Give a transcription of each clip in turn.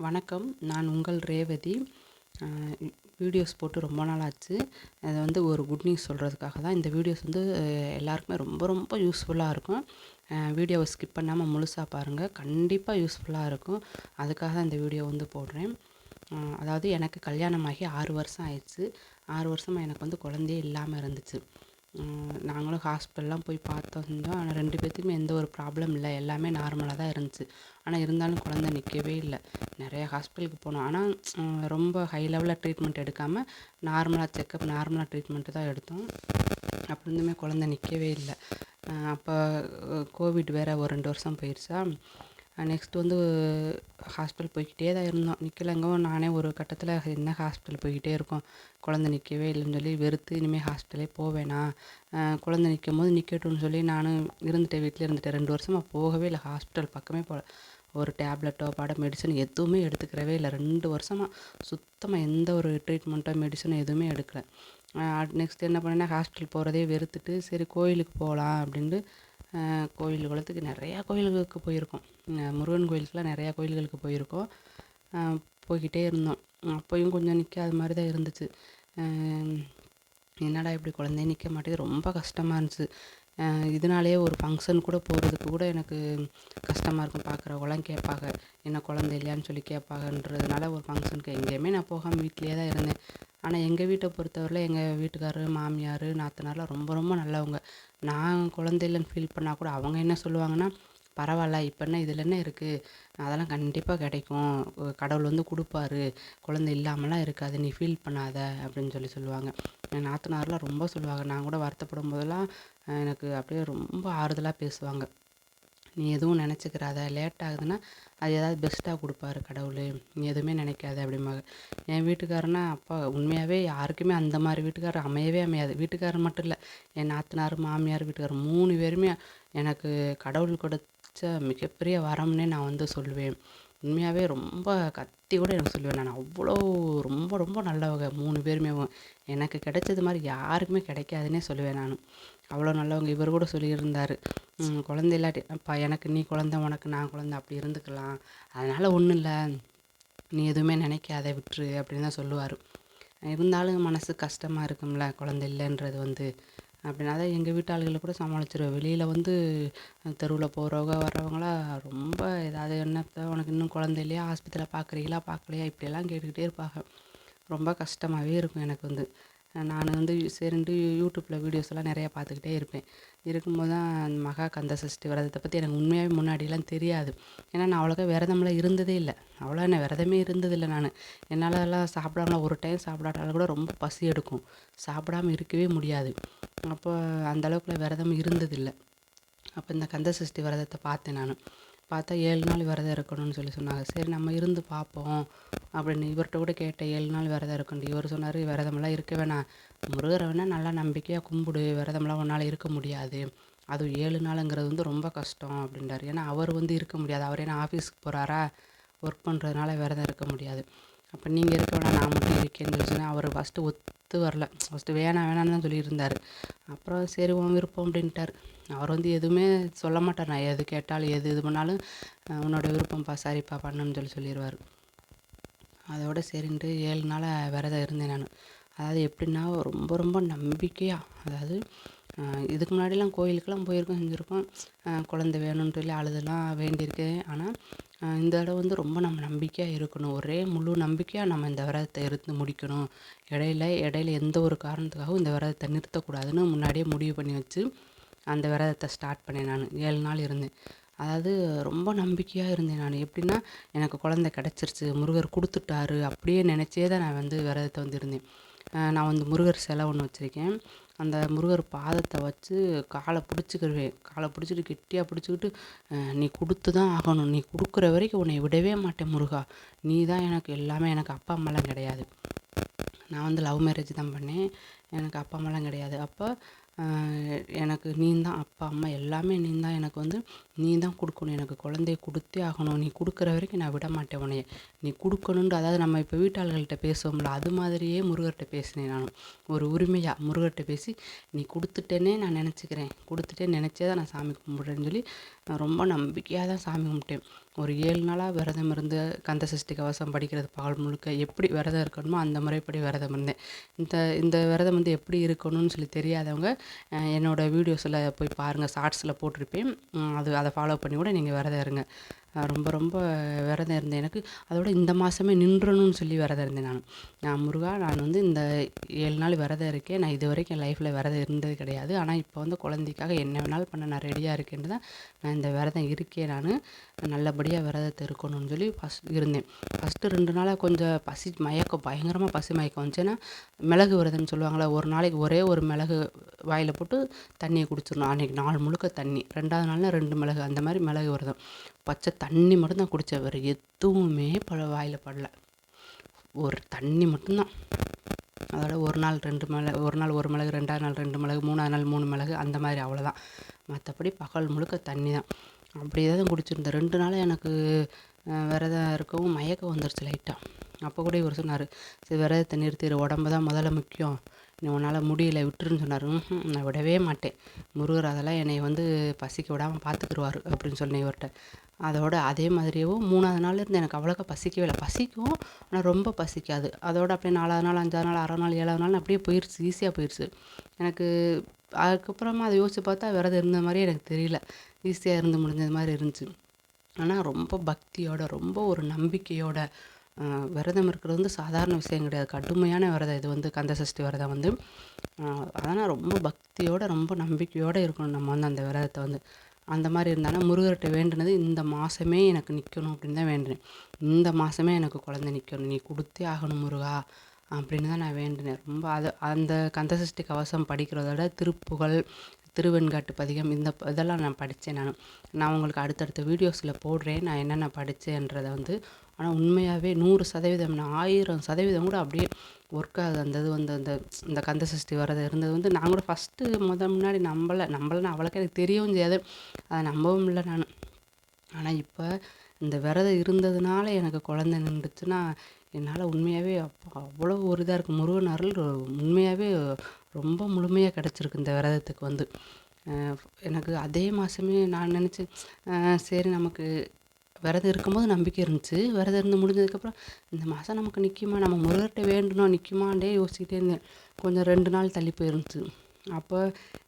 வணக்கம். நான் உங்கள் ரேவதி. அ வீடியோஸ் போட்டு ரொம்ப நாள் ஆச்சு. அது ஒரு குட் நியூஸ் சொல்கிறதுக்காக தான். இந்த வீடியோஸ் எல்லாருக்குமே ரொம்ப ரொம்ப யூஸ்ஃபுல்லாக இருக்கும். வீடியோவை ஸ்கிப் பண்ணாமல் முழுசா பாருங்கள். கண்டிப்பாக யூஸ்ஃபுல்லாக இருக்கும். அதுக்காக தான் இந்த வீடியோ போடுறேன். அதாவது எனக்கு கல்யாணமாகி 6 வருஷம் ஆயிடுச்சு. 6 வருஷமாக எனக்கு குழந்தையே இல்லாமல் இருந்துச்சு. நாங்களும் ஹாஸ்பிட்டல்லாம் போய் பார்த்தோம் செஞ்சோம். ஆனால் 2 பேத்துக்குமே எந்த ஒரு ப்ராப்ளம் இல்லை. எல்லாமே நார்மலாக தான் இருந்துச்சு. ஆனால் இருந்தாலும் குழந்தை நிற்கவே இல்லை. நிறைய ஹாஸ்பிட்டலுக்கு போனோம். ஆனால் ரொம்ப ஹை லெவலில் ட்ரீட்மெண்ட் எடுக்காமல் நார்மலாக செக்கப், நார்மலாக ட்ரீட்மெண்ட்டு தான் எடுத்தோம். அப்படி இருந்துமே குழந்தை நிற்கவே இல்லை. அப்போ கோவிட் வேறு ஒரு 2 வருஷம் போயிடுச்சா. நெக்ஸ்ட்டு ஹாஸ்பிட்டல் போய்க்கிட்டே தான் இருந்தோம். நிற்கலங்கவும் நானே ஒரு கட்டத்தில் என்ன ஹாஸ்பிட்டல் போய்கிட்டே இருக்கோம், குழந்தை நிற்கவே இல்லைன்னு சொல்லி வெறுத்து இனிமேல் ஹாஸ்பிட்டலே போவேனா, குழந்தை நிற்கும் போது நிற்கட்டும்னு சொல்லி நானும் இருந்துட்டேன், வீட்டில் இருந்துட்டேன். 2 வருஷமாக போகவே இல்லை, ஹாஸ்பிட்டல் பக்கமே போகல. ஒரு டேப்லெட்டோ மெடிசன் எதுவுமே எடுத்துக்கிறவே இல்லை. 2 வருஷமாக சுத்தமாக எந்த ஒரு ட்ரீட்மெண்ட்டோ மெடிசனோ எதுவுமே எடுக்கலை. நெக்ஸ்ட் என்ன பண்ணேன்னா, ஹாஸ்பிட்டல் போகிறதே வெறுத்துட்டு சரி கோயிலுக்கு போகலாம் அப்படின்ட்டு கோயில் குளத்துக்கு நிறையா கோயில்களுக்கு போயிருக்கோம். முருகன் கோயிலுக்கெலாம் நிறையா கோயில்களுக்கு போயிருக்கோம். போய்கிட்டே இருந்தோம். அப்போயும் கொஞ்சம் நிற்காத மாதிரி தான் இருந்துச்சு. என்னடா இப்படி குழந்தையே நிற்க மாட்டேங்குது, ரொம்ப கஷ்டமாக இருந்துச்சு. இதனாலேயே ஒரு ஃபங்க்ஷன் கூட போகிறதுக்கு கூட எனக்கு கஷ்டமாக இருக்கும். பார்க்குறவங்களாம் கேட்பாங்க, என்ன குழந்தை இல்லையான்னு சொல்லி கேட்பாங்கன்றதுனால ஒரு ஃபங்க்ஷனுக்கு எங்கேயுமே நான் போகாமல் வீட்டிலேயே தான் இருந்தேன். ஆனால் எங்கள் வீட்டை பொறுத்தவரையில் எங்கள் வீட்டுக்காரரு, மாமியார், நாத்தனார்லாம் ரொம்ப ரொம்ப நல்லவங்க. நான் குழந்தை இல்லைன்னு ஃபீல் பண்ணால் கூட அவங்க என்ன சொல்லுவாங்கன்னா, பரவாயில்ல, இப்போ என்ன இதில் என்ன இருக்குது, அதெல்லாம் கண்டிப்பாக கிடைக்கும், கடவுள் கொடுப்பாரு, குழந்தை இல்லாமலாம் இருக்காது, நீ ஃபீல் பண்ணாத அப்படின்னு சொல்லுவாங்க. என் நாத்தனார்லாம் ரொம்ப சொல்லுவாங்க. நான் கூட வருத்தப்படும் போதெல்லாம் எனக்கு அப்படியே ரொம்ப ஆறுதலாக பேசுவாங்க. நீ எதுவும் நினச்சிக்கிறாத, லேட் ஆகுதுன்னா அது ஏதாவது பெஸ்ட்டாக கொடுப்பாரு கடவுள், நீ எதுவுமே நினைக்காத அப்படிம்பாங்க. என் வீட்டுக்காரனா அப்பா உண்மையாகவே யாருக்குமே அந்த மாதிரி வீட்டுக்காரர் அமையவே அமையாது. வீட்டுக்காரர் மட்டும் இல்லை, என் நாத்தனார், மாமியார், வீட்டுக்காரர் 3 பேருமே எனக்கு கடவுள் கொடுத்த மிகப்பெரிய வரம்னே நான் சொல்லுவேன். உண்மையாகவே ரொம்ப கத்தி கூட எனக்கு சொல்லுவேன். நான் அவ்வளோ ரொம்ப ரொம்ப நல்லவங்க 3 பேருமே. எனக்கு கிடைச்சது மாதிரி யாருக்குமே கிடைக்காதுன்னே சொல்லுவேன் நான். அவ்வளோ நல்லவங்க. இவர் கூட சொல்லியிருந்தார், குழந்தை இல்லாட்டி அப்பா எனக்கு நீ குழந்தை, உனக்கு நான் குழந்தை, அப்படி இருந்துக்கலாம், அதனால் ஒன்றும் இல்லை, நீ எதுவுமே நினைக்காத, விட்டுரு அப்படின்னு தான் சொல்லுவார். இருந்தாலும் மனசு கஷ்டமாக இருக்கும்ல குழந்தை இல்லைன்றது. அப்படின்னா தான் எங்கள் வீட்டு ஆளுகளை கூட சமாளிச்சிருவேன். வெளியில் தெருவில் போகிறவங்க வர்றவங்களாம் ரொம்ப ஏதாவது, என்னத்த உனக்கு இன்னும் குழந்தை இல்லையா, ஆஸ்பத்திரியில் பார்க்குறீங்களா பார்க்கலையா, இப்படியெல்லாம் கேட்டுக்கிட்டே இருப்பாங்க. ரொம்ப கஷ்டமாகவே இருக்கும் எனக்கு. நான் சரின்ட்டு யூடியூப்பில் வீடியோஸ் எல்லாம் நிறையா பார்த்துக்கிட்டே இருப்பேன். இருக்கும்போது தான் மகா கந்த சஷ்டி விரதத்தை பற்றி எனக்கு உண்மையாகவே முன்னாடியெல்லாம் தெரியாது. ஏன்னா நான் அவ்வளோக்கா விரதம்லாம் இருந்ததே இல்லை. அவ்வளோ என்ன விரதமே இருந்ததில்லை நான். என்னால் எல்லாம் சாப்பிடாமலாம் ஒரு டைம் சாப்பிடாட்டாலும் கூட ரொம்ப பசி எடுக்கும், சாப்பிடாமல் இருக்கவே முடியாது. அப்போ அந்தளவுக்குலாம் விரதம் இருந்ததில்லை. அப்போ இந்த கந்த சஷ்டி விரதத்தை பார்த்தேன் நான். பார்த்தா 7 நாள் விரதம் இருக்கணும்னு சொன்னாங்க. சரி நம்ம இருந்து பார்ப்போம் அப்படின்னு இவர்கிட்ட கூட கேட்டேன், 7 நாள் விரதம் இருக்குண்டு. இவர் சொன்னார், விரதமெல்லாம் இருக்க வேணாம், முருகரை வேணால் நல்லா நம்பிக்கையாக கும்பிடு, விரதமெல்லாம் உன்னால் இருக்க முடியாது, அதுவும் 7 நாளுங்கிறது ரொம்ப கஷ்டம் அப்படின்றார். ஏன்னா அவர் இருக்க முடியாது, அவர் என்ன ஆஃபீஸுக்கு போகிறாரா, ஒர்க் பண்ணுறதுனால விரதம் இருக்க முடியாது. அப்போ நீங்கள் இருக்க வேணாம், நான் மட்டும் இருக்கேன்னு சொன்னேன். அவர் ஃபஸ்ட்டு ஒத்து வரல, ஃபஸ்ட்டு வேணான்னு தான் சொல்லியிருந்தார். அப்புறம் சரி உன் விருப்பம் அப்படின்ட்டார். அவர் எதுவுமே சொல்ல மாட்டார். நான் எது கேட்டாலும் இது பண்ணாலும் உன்னோட விருப்பம்ப்பா, சரிப்பா பண்ணுன்னு சொல்லிடுவார். அதோட சரின்ட்டு 7 நாளாக விரதம் இருந்தேன் நான். அதாவது எப்படின்னா ரொம்ப ரொம்ப நம்பிக்கையாக, அதாவது இதுக்கு முன்னாடிலாம் கோயிலுக்கெல்லாம் போயிருக்கோம், செஞ்சுருக்கோம், குழந்தை வேணும்னு சொல்லி அழுதெல்லாம் வேண்டியிருக்கேன். ஆனால் இந்த தடவை ரொம்ப நம்ம நம்பிக்கையாக இருக்கணும், ஒரே முழு நம்பிக்கையாக நம்ம இந்த விரதத்தை இருந்து முடிக்கணும், இடையில எந்த ஒரு காரணத்துக்காகவும் இந்த விரதத்தை நிறுத்தக்கூடாதுன்னு முன்னாடியே முடிவு பண்ணி வச்சு அந்த விரதத்தை ஸ்டார்ட் பண்ணேன் நான். 7 நாள் இருந்தேன். அதாவது ரொம்ப நம்பிக்கையாக இருந்தேன் நான். எப்படின்னா எனக்கு குழந்தை கிடச்சிருச்சு, முருகர் கொடுத்துட்டாரு அப்படியே நினச்சே தான் நான் விரதத்தை இருந்தேன். நான் முருகர் சிலை ஒன்று வச்சுருக்கேன். அந்த முருகர் பாதத்தை வச்சு காலை பிடிச்சிக்கிருவேன். காலை பிடிச்சிட்டு கெட்டியாக பிடிச்சிக்கிட்டு, நீ கொடுத்து தான் ஆகணும், நீ கொடுக்குற வரைக்கும் உன்னை விடவே மாட்டேன் முருகா, நீ தான் எனக்கு எல்லாமே. எனக்கு அப்பா அம்மாலாம் கிடையாது. நான் லவ் மேரேஜ் தான் பண்ணேன். எனக்கு அப்பா அம்மாலாம் கிடையாது. அப்போ எனக்கு நீ தான் அப்பா அம்மா எல்லாமே, நீ தான் எனக்கு நீ தான் கொடுக்கணும், எனக்கு குழந்தைய கொடுத்தே ஆகணும், நீ கொடுக்குற வரைக்கும் நான் விட மாட்டேன் உன்னைய, நீ கொடுக்கணுன்ட்டு. அதாவது நம்ம இப்போ வீட்டாளர்கள்ட்ட பேசுவோம்ல, அது மாதிரியே முருகர்கிட்ட பேசினேன் நான். ஒரு உரிமையாக முருகர்கிட்ட பேசி, நீ கொடுத்துட்டேனே நான் நினச்சிக்கிறேன், கொடுத்துட்டே நினச்சே தான் நான் சாமி கும்பிட்றேன்னு சொல்லி நான் ரொம்ப நம்பிக்கையாக தான் சாமி கும்பிட்டேன். ஒரு 7 நாளா விரதம் இருந்து கந்த சஷ்டி கவசம் படிக்கிறது பகல் முழுக்க எப்படி விரதம் இருக்கணுமோ அந்த முறைப்படி விரதம் இருந்தேன். இந்த இந்த விரதம் வந்து எப்படி இருக்கணும்னு சொல்லி தெரியாதவங்க என்னோட வீடியோஸில் போய் பாருங்கள், ஷார்ட்ஸில் போட்டிருப்பேன். அதை ஃபாலோ பண்ணி கூட நீங்கள் விரதம் இருங்க. ரொம்ப ரொம்ப விரதம் இருந்தேன். எனக்கு அதோட இந்த மாதமே நின்றணும்னு சொல்லி விரதம் இருந்தேன் நான் முருகா, நான் வந்து இந்த 7 நாள் விரதம் இருக்கேன். நான் இது வரைக்கும் என் லைஃப்பில் விரதம் இருந்தது கிடையாது. ஆனால் இப்போ வந்து குழந்தைக்காக என்ன வேணாலும் பண்ண நான் ரெடியாக இருக்கேன்னு தான் நான் இந்த விரதம் இருக்கேன். நான் நல்லபடியாக விரதத்தை இருக்கணும்னு சொல்லி இருந்தேன். ஃபஸ்ட்டு 2 நாளாக கொஞ்சம் பசி மயக்கம், பயங்கரமாக பசி மயக்கம் வந்துச்சு. ஏன்னா மிளகு விரதம்னு சொல்லுவாங்களே, ஒரு நாளைக்கு ஒரே ஒரு மிளகு வாயில் போட்டு தண்ணியை குடிச்சிடணும். அன்றைக்கி நாள் முழுக்க தண்ணி, 2வது நாள்னா 2 மிளகு, அந்த மாதிரி மிளகு விரதம். பச்சை தண்ணி மட்டும்தான் குடித்தேன், வேறு எதுவுமே வாயில் படல. ஒரு தண்ணி மட்டும்தான். அதோட ஒரு நாள் 2 மிளகு, ஒரு நாள் 1 மிளகு, 2வது நாள் 2 மிளகு, 3வது நாள் 3 மிளகு, அந்த மாதிரி அவ்வளோதான். மற்றபடி பகல் முழுக்க தண்ணி தான். அப்படியே தான் குடிச்சிருந்தேன். 2 நாளாக எனக்கு விரதம் இருக்கவும் மயக்கம் வந்துருச்சு லைட்டாக. அப்போ கூட இவர் சொன்னார், சரி விரதத்தை நிறுத்திடு, உடம்பு தான் முதல்ல முக்கியம், நீ உன்னால் முடியல விட்டுருன்னு சொன்னார். நான் விடவே மாட்டேன், முருகர் அதெல்லாம் என்னை வந்து பசிக்க விடாமல் பார்த்துக்குருவார் அப்படின்னு சொன்னேன் இவர்கிட்ட. அதோட அதே மாதிரியேவும் 3வது நாள் இருந்து எனக்கு அவ்வளோக்கா பசிக்கவே இல்லை. பசிக்கும், ஆனால் ரொம்ப பசிக்காது. அதோட அப்படியே 4வது நாள் 5வது நாள் 6வது நாள் 7வது நாள் அப்படியே போயிடுச்சு, ஈஸியாக போயிடுச்சு எனக்கு. அதுக்கப்புறமா அதை யோசித்து பார்த்தா விரதம் இருந்த மாதிரியே எனக்கு தெரியல, ஈஸியாக இருந்து முடிஞ்சது மாதிரி இருந்துச்சு. ஆனால் ரொம்ப பக்தியோட, ரொம்ப ஒரு நம்பிக்கையோட விரதம் இருக்கிறது வந்து சாதாரண விஷயம் கிடையாது, கடுமையான விரதம் இது வந்து கந்த சஷ்டி விரதம் வந்து. அதனால் ரொம்ப பக்தியோட, ரொம்ப நம்பிக்கையோடு இருக்கணும் நம்ம வந்து அந்த விரதத்தை வந்து. அந்த மாதிரி இருந்தாலும் முருகர்கிட்ட வேண்டுனது, இந்த மாதமே எனக்கு நிற்கணும் அப்படின்னு தான் வேண்டுனேன். இந்த மாதமே எனக்கு குழந்தை நிற்கணும், நீ கொடுத்தே ஆகணும் முருகா அப்படின்னு தான் நான் வேண்டினேன். ரொம்ப அந்த கந்த சஷ்டி கவசம் படிக்கிறதோட திருப்புகழ், திருவெண்காட்டு பதிகம், இதெல்லாம் நான் படித்தேன். நான் உங்களுக்கு அடுத்தடுத்த வீடியோஸில் போடுறேன் நான் என்னென்ன படித்தேன்றதை வந்து. ஆனால் உண்மையாகவே 100% நான் 1000% கூட அப்படியே ஒர்க் ஆகுது. அந்த இது வந்து இந்த கந்த சஷ்டி விரதம் இருந்தது வந்து நான் கூட ஃபஸ்ட்டு முன்னாடி நம்பலைன்னா அவ்வளோக்கா எனக்கு தெரியவும் செய்யாது, அதை நம்பவும் இல்லை நான். ஆனால் இப்போ இந்த விரதம் இருந்ததுனால எனக்கு குழந்தை நின்றுச்சுன்னா என்னால் உண்மையாகவே அவ்வளோ ஒரு இதாக இருக்குது. முருகன் அருள் உண்மையாகவே ரொம்ப முழுமையாக கிடச்சிருக்கு இந்த விரதத்துக்கு வந்து. எனக்கு அதே மாதமே நான் நினச்சேன், சரி நமக்கு விரதம் இருக்கும்போது நம்பிக்கை இருந்துச்சு, விரதம் இருந்து முடிஞ்சதுக்கப்புறம் இந்த மாதம் நமக்கு நிற்குமா, நம்ம முருகர்கிட்ட வேண்டணும் நிற்குமாண்டே யோசிச்சுக்கிட்டே இருந்தேன். கொஞ்சம் 2 நாள் தள்ளி போயிருந்துச்சு. அப்போ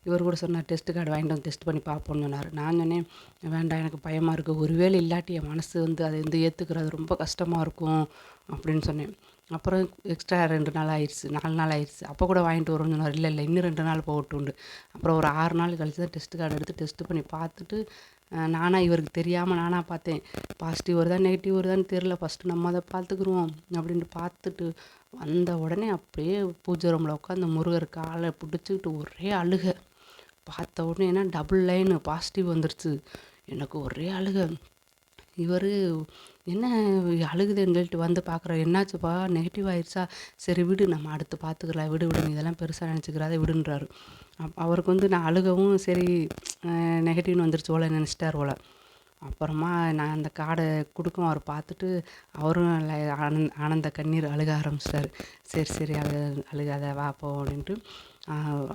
இவர் கூட சொன்னார், டெஸ்ட் கார்டு வாங்கிட்டு வந்து டெஸ்ட் பண்ணி பார்ப்போம்னு சொன்னார். நான் சொன்னேன், வேண்டாம் எனக்கு பயமாக இருக்குது, ஒருவேளை இல்லாட்டி என் மனசு வந்து அதை வந்து ஏற்றுக்கிறது ரொம்ப கஷ்டமாக இருக்கும் அப்படின்னு சொன்னேன். அப்புறம் எக்ஸ்ட்ரா 2 நாள் ஆயிடுச்சு, 4 நாள் ஆயிடுச்சு. அப்போ கூட வாங்கிட்டு வரோம்னு சொன்னார். இல்லை இன்னும் 2 நாள் போகட்டுண்டு. அப்புறம் ஒரு 6 நாள் கழிச்சு தான் டெஸ்ட் கார்டு எடுத்து டெஸ்ட் பண்ணி பார்த்துட்டு, நானாக இவருக்கு தெரியாமல் நானாக பார்த்தேன், பாசிட்டிவ் வருதா நெகட்டிவ் வருதான்னு தெரில, ஃபஸ்ட்டு நம்ம அதை பார்த்துக்குருவோம் அப்படின்ட்டு பார்த்துட்டு வந்த உடனே அப்படியே பூஜை ரூமில் உட்காந்து முருகர் காலை பிடிச்சிக்கிட்டு ஒரே அழுகை. பார்த்த உடனே ஏன்னா டபுள் லைனு பாசிட்டிவ் வந்துருச்சு, எனக்கு ஒரே அழுகை. இவர் என்ன அழுகுதுன்னு சொல்லிட்டு வந்து பார்க்குறாரு, என்னாச்சுப்பா நெகட்டிவ் ஆயிடுச்சா, சரி விடு நம்ம அடுத்து பார்த்துக்கலாம், விடு நீ இதெல்லாம் பெருசாக நினச்சிக்கிறாத விடுன்றாரு. அவருக்கு வந்து நான் அழுகவும் சரி நெகட்டிவ்னு வந்துருச்சு போல நினச்சிட்டார் போல. அப்புறமா நான் அந்த கார்டை கொடுக்கும், அவர் பார்த்துட்டு அவரும் ஆனந்த கண்ணீர் அழுக ஆரம்பிச்சிட்டாரு. சரி அழுகாத வா போ அப்படின்ட்டு.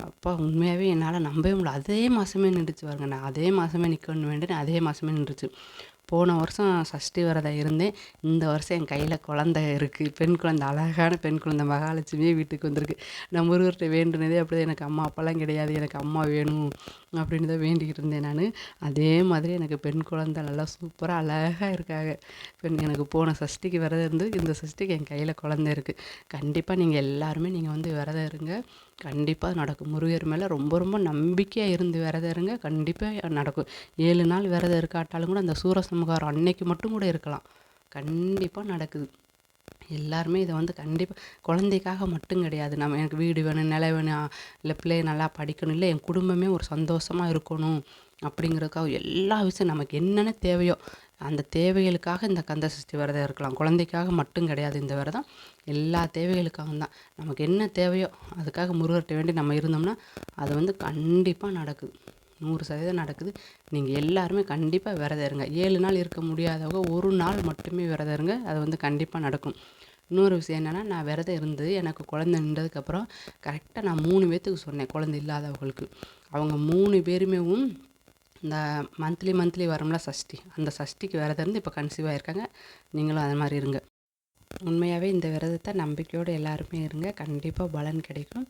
அப்போ உண்மையாகவே என்னால் நம்பவே முடியல, அதே மாதமே நின்றுச்சு பாருங்க. நான் அதே மாதமே நிற்கணும்னு வேண்டினேன், அதே மாதமே நின்றுச்சு. போன வருஷம் சஷ்டி விரதம் இருந்தேன், இந்த வருஷம் என் கையில் குழந்தை இருக்குது, பெண் குழந்தை, அழகான பெண் குழந்தை மகாலட்சுமியே வீட்டுக்கு வந்திருக்கு. நான் முருகர்கிட்ட வேண்டுனதே அப்படி, எனக்கு அம்மா அப்பாலாம் கிடையாது, எனக்கு அம்மா வேணும் அப்படின்னு தான் வேண்டிக்கிட்டு இருந்தேன் நான். அதே மாதிரி எனக்கு பெண் குழந்தை நல்லா சூப்பராக அழகாக இருக்காங்க. எனக்கு போன சஷ்டிக்கு விரதம் இருந்து இந்த சஷ்டிக்கு என் கையில் குழந்தை இருக்குது. கண்டிப்பாக நீங்கள் எல்லாருமே நீங்கள் வந்து விரதம் இருங்க, கண்டிப்பாக நடக்கும். முருகர் மேலே ரொம்ப ரொம்ப நம்பிக்கையாக இருந்து விரதம் இருங்க, கண்டிப்பாக நடக்கும். 7 நாள் விரதம் இருக்காட்டாலும் கூட அந்த சூரசம்ஹாரம் அன்னைக்கு மட்டும் கூட இருக்கலாம், கண்டிப்பாக நடக்குது. எல்லாருமே இதை வந்து கண்டிப்பாக குழந்தைக்காக மட்டும் கிடையாது, நம்ம எனக்கு வீடு வேணும், நிலை வேணும், இல்லை பிள்ளைய நல்லா படிக்கணும், இல்லை என் குடும்பமே ஒரு சந்தோஷமாக இருக்கணும் அப்படிங்கிறதுக்காக எல்லா விஷயம் நமக்கு என்னென்ன தேவையோ அந்த தேவைகளுக்காக இந்த கந்த சஷ்டி விரதம் இருக்கலாம். குழந்தைக்காக மட்டும் கிடையாது இந்த விரதம், எல்லா தேவைகளுக்காகவும் தான். நமக்கு என்ன தேவையோ அதுக்காக முருகர்கிட்ட வேண்டி நம்ம இருந்தோம்னா அது வந்து கண்டிப்பாக நடக்குது, 100% நடக்குது. நீங்கள் எல்லாருமே கண்டிப்பாக விரதம் இருங்க. 7 நாள் இருக்க முடியாதவங்க 1 நாள் மட்டுமே விரதம் இருங்க, அது வந்து கண்டிப்பாக நடக்கும். இன்னொரு விஷயம் என்னென்னா, நான் விரதம் இருந்து எனக்கு குழந்தை நின்றதுக்கப்புறம் கரெக்டாக நான் 3 பேர்த்துக்கு சொன்னேன், குழந்தை இல்லாதவங்களுக்கு. அவங்க 3 பேருமேவும் இந்த மந்த்லி மந்த்லி வரும்ல சஷ்டி, அந்த சஷ்டிக்கு விரதம் இருந்து இப்போ கன்சீவ் ஆகிருக்காங்க. நீங்களும் அது மாதிரி இருங்க. உண்மையாகவே இந்த விரதத்தை நம்பிக்கையோடு எல்லாருமே இருங்க, கண்டிப்பாக பலன் கிடைக்கும்.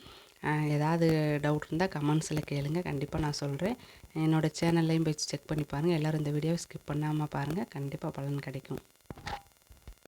ஏதாவது டவுட் இருந்தால் கமெண்ட்ஸில் கேளுங்க, கண்டிப்பாக நான் சொல்கிறேன். என்னோடய சேனல்லையும் போய் செக் பண்ணி பாருங்கள். எல்லோரும் இந்த வீடியோவை ஸ்கிப் பண்ணாமல் பாருங்கள், கண்டிப்பாக பலன் கிடைக்கும்.